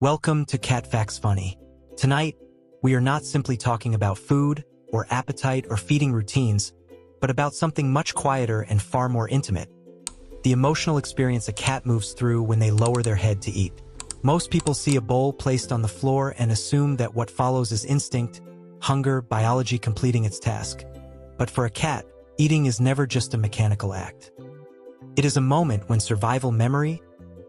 Welcome to Cat Facts Funny. Tonight, we are not simply talking about food, or appetite, or feeding routines, but about something much quieter and far more intimate. The emotional experience a cat moves through when they lower their head to eat. Most people see a bowl placed on the floor and assume that what follows is instinct, hunger, biology completing its task. But for a cat, eating is never just a mechanical act. It is a moment when survival memory,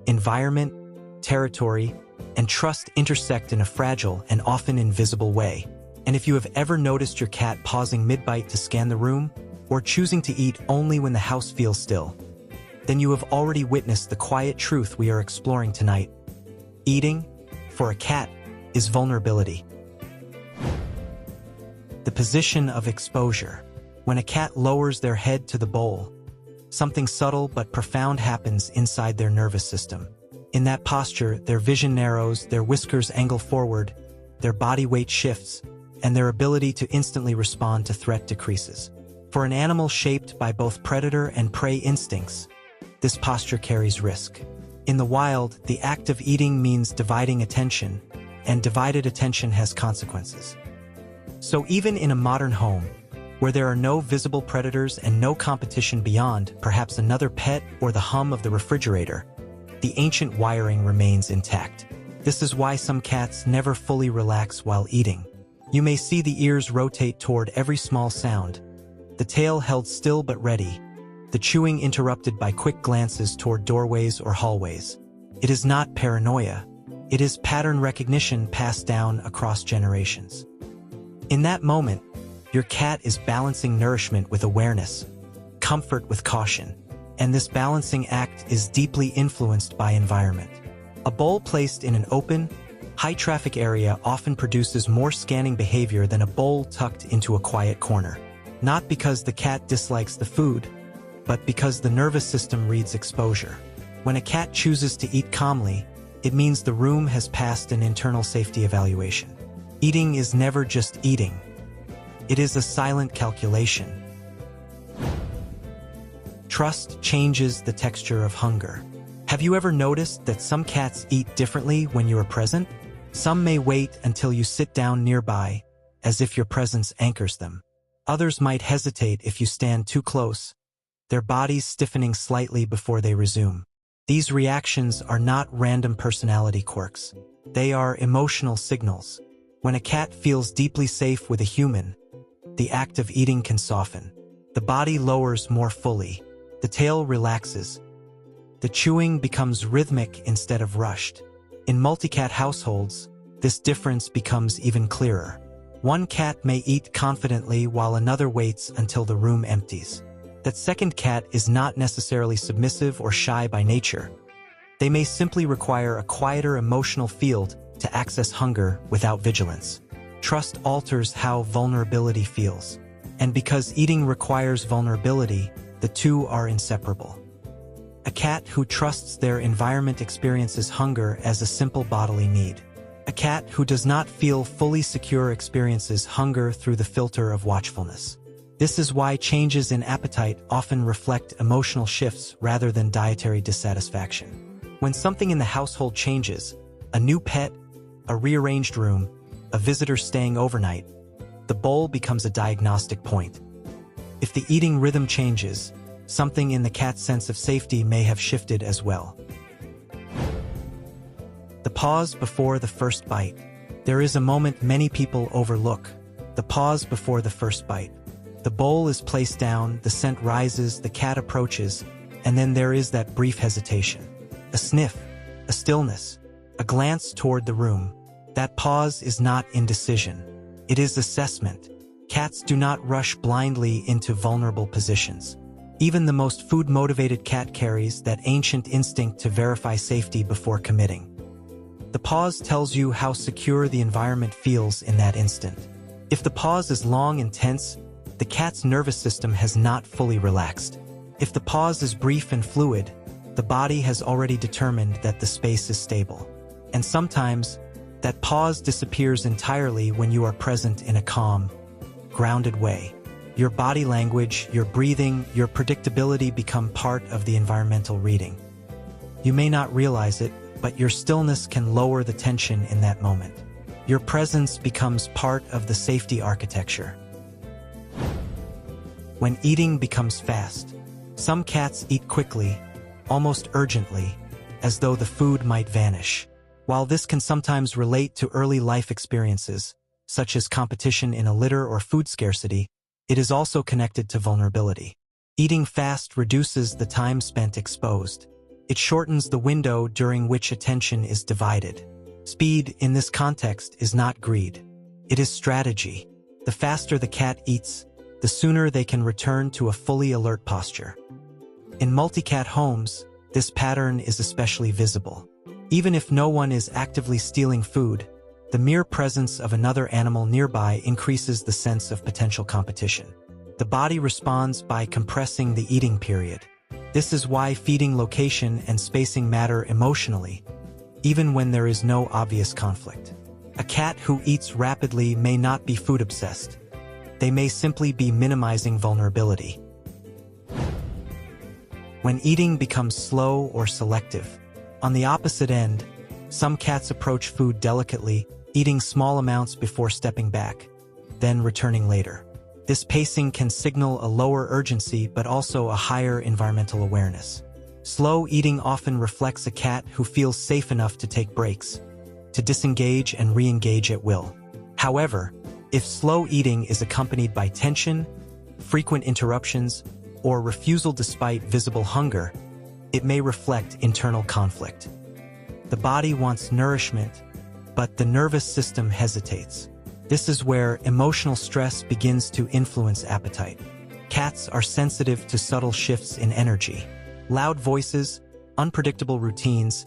environment, territory, and trust intersect in a fragile and often invisible way. And if you have ever noticed your cat pausing mid-bite to scan the room, or choosing to eat only when the house feels still, then you have already witnessed the quiet truth we are exploring tonight. Eating, for a cat, is vulnerability. The position of exposure. When a cat lowers their head to the bowl, something subtle but profound happens inside their nervous system. In that posture, their vision narrows, their whiskers angle forward, their body weight shifts, and their ability to instantly respond to threat decreases. For an animal shaped by both predator and prey instincts, this posture carries risk. In the wild, the act of eating means dividing attention, and divided attention has consequences. So even in a modern home, where there are no visible predators and no competition beyond perhaps another pet or the hum of the refrigerator, the ancient wiring remains intact. This is why some cats never fully relax while eating. You may see the ears rotate toward every small sound, the tail held still but ready, the chewing interrupted by quick glances toward doorways or hallways. It is not paranoia. It is pattern recognition passed down across generations. In that moment, your cat is balancing nourishment with awareness, comfort with caution, and this balancing act is deeply influenced by environment. A bowl placed in an open, high-traffic area often produces more scanning behavior than a bowl tucked into a quiet corner. Not because the cat dislikes the food, but because the nervous system reads exposure. When a cat chooses to eat calmly, it means the room has passed an internal safety evaluation. Eating is never just eating. It is a silent calculation. Trust changes the texture of hunger. Have you ever noticed that some cats eat differently when you are present? Some may wait until you sit down nearby, as if your presence anchors them. Others might hesitate if you stand too close, their bodies stiffening slightly before they resume. These reactions are not random personality quirks. They are emotional signals. When a cat feels deeply safe with a human, the act of eating can soften. The body lowers more fully. The tail relaxes. The chewing becomes rhythmic instead of rushed. In multi-cat households, this difference becomes even clearer. One cat may eat confidently while another waits until the room empties. That second cat is not necessarily submissive or shy by nature. They may simply require a quieter emotional field to access hunger without vigilance. Trust alters how vulnerability feels. And because eating requires vulnerability, the two are inseparable. A cat who trusts their environment experiences hunger as a simple bodily need. A cat who does not feel fully secure experiences hunger through the filter of watchfulness. This is why changes in appetite often reflect emotional shifts rather than dietary dissatisfaction. When something in the household changes, a new pet, a rearranged room, a visitor staying overnight, the bowl becomes a diagnostic point. If the eating rhythm changes, something in the cat's sense of safety may have shifted as well. The pause before the first bite. There is a moment many people overlook. The pause before the first bite. The bowl is placed down, the scent rises, the cat approaches, and then there is that brief hesitation. A sniff, a stillness, a glance toward the room. That pause is not indecision. It is assessment. Cats do not rush blindly into vulnerable positions. Even the most food-motivated cat carries that ancient instinct to verify safety before committing. The pause tells you how secure the environment feels in that instant. If the pause is long and tense, the cat's nervous system has not fully relaxed. If the pause is brief and fluid, the body has already determined that the space is stable. And sometimes, that pause disappears entirely when you are present in a calm, grounded way. Your body language, your breathing, your predictability become part of the environmental reading. You may not realize it, but your stillness can lower the tension in that moment. Your presence becomes part of the safety architecture. When eating becomes fast, some cats eat quickly, almost urgently, as though the food might vanish. While this can sometimes relate to early life experiences, such as competition in a litter or food scarcity, it is also connected to vulnerability. Eating fast reduces the time spent exposed. It shortens the window during which attention is divided. Speed, in this context, is not greed. It is strategy. The faster the cat eats, the sooner they can return to a fully alert posture. In multi-cat homes, this pattern is especially visible. Even if no one is actively stealing food, the mere presence of another animal nearby increases the sense of potential competition. The body responds by compressing the eating period. This is why feeding location and spacing matter emotionally, even when there is no obvious conflict. A cat who eats rapidly may not be food-obsessed. They may simply be minimizing vulnerability. When eating becomes slow or selective, on the opposite end, some cats approach food delicately, eating small amounts before stepping back, then returning later. This pacing can signal a lower urgency but also a higher environmental awareness. Slow eating often reflects a cat who feels safe enough to take breaks, to disengage and re-engage at will. However, if slow eating is accompanied by tension, frequent interruptions, or refusal despite visible hunger, it may reflect internal conflict. The body wants nourishment, but the nervous system hesitates. This is where emotional stress begins to influence appetite. Cats are sensitive to subtle shifts in energy. Loud voices, unpredictable routines,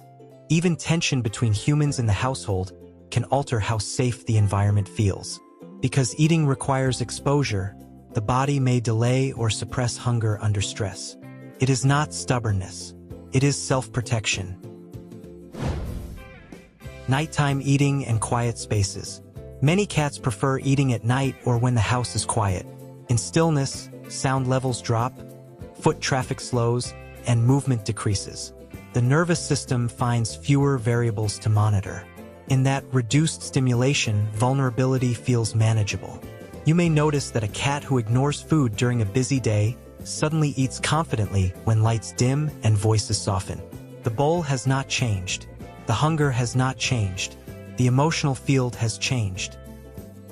even tension between humans in the household can alter how safe the environment feels. Because eating requires exposure, the body may delay or suppress hunger under stress. It is not stubbornness. It is self-protection. Nighttime eating and quiet spaces. Many cats prefer eating at night or when the house is quiet. In stillness, sound levels drop, foot traffic slows, and movement decreases. The nervous system finds fewer variables to monitor. In that reduced stimulation, vulnerability feels manageable. You may notice that a cat who ignores food during a busy day suddenly eats confidently when lights dim and voices soften. The bowl has not changed. The hunger has not changed. The emotional field has changed.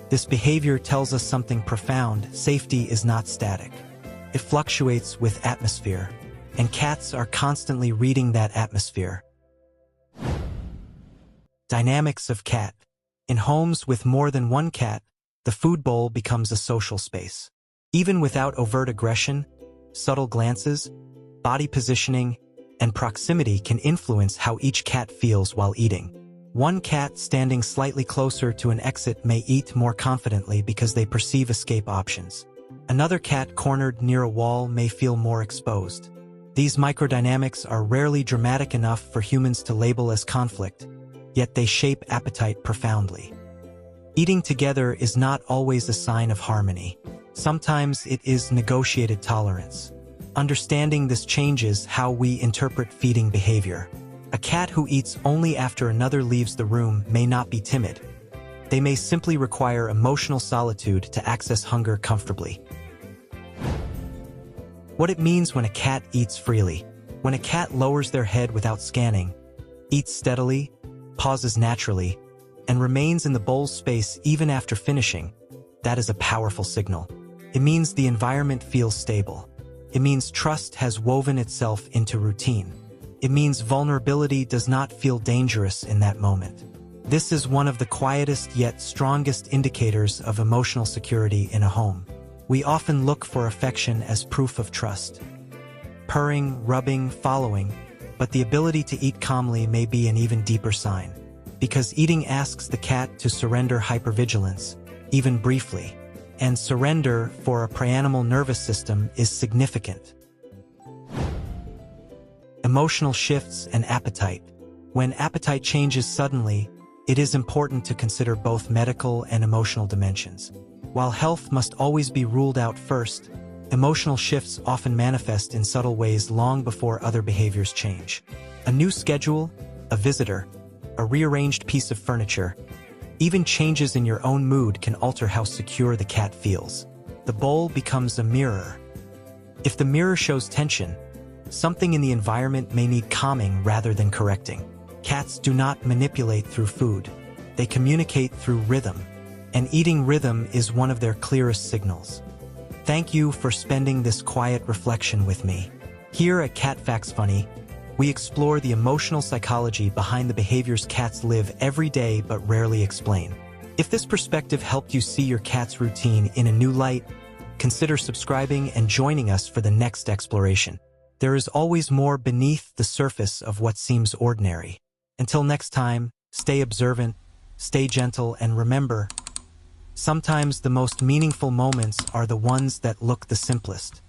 This behavior tells us something profound. Safety is not static. It fluctuates with atmosphere, and cats are constantly reading that atmosphere. Dynamics of cat. In homes with more than one cat, the food bowl becomes a social space. Even without overt aggression, subtle glances, body positioning, and proximity can influence how each cat feels while eating. One cat standing slightly closer to an exit may eat more confidently because they perceive escape options. Another cat cornered near a wall may feel more exposed. These microdynamics are rarely dramatic enough for humans to label as conflict, yet they shape appetite profoundly. Eating together is not always a sign of harmony. Sometimes it is negotiated tolerance. Understanding this changes how we interpret feeding behavior. A cat who eats only after another leaves the room may not be timid. They may simply require emotional solitude to access hunger comfortably. What it means when a cat eats freely. When a cat lowers their head without scanning, eats steadily, pauses naturally, and remains in the bowl's space even after finishing, that is a powerful signal. It means the environment feels stable. It means trust has woven itself into routine. It means vulnerability does not feel dangerous in that moment. This is one of the quietest yet strongest indicators of emotional security in a home. We often look for affection as proof of trust. Purring, rubbing, following, but the ability to eat calmly may be an even deeper sign. Because eating asks the cat to surrender hypervigilance, even briefly. And surrender for a preanimal nervous system is significant. Emotional shifts and appetite. When appetite changes suddenly, it is important to consider both medical and emotional dimensions. While health must always be ruled out first, emotional shifts often manifest in subtle ways long before other behaviors change. A new schedule, a visitor, a rearranged piece of furniture. Even changes in your own mood can alter how secure the cat feels. The bowl becomes a mirror. If the mirror shows tension, something in the environment may need calming rather than correcting. Cats do not manipulate through food. They communicate through rhythm, and eating rhythm is one of their clearest signals. Thank you for spending this quiet reflection with me. Here at Cat Facts Funny, we explore the emotional psychology behind the behaviors cats live every day but rarely explain. If this perspective helped you see your cat's routine in a new light, consider subscribing and joining us for the next exploration. There is always more beneath the surface of what seems ordinary. Until next time, stay observant, stay gentle, and remember, sometimes the most meaningful moments are the ones that look the simplest.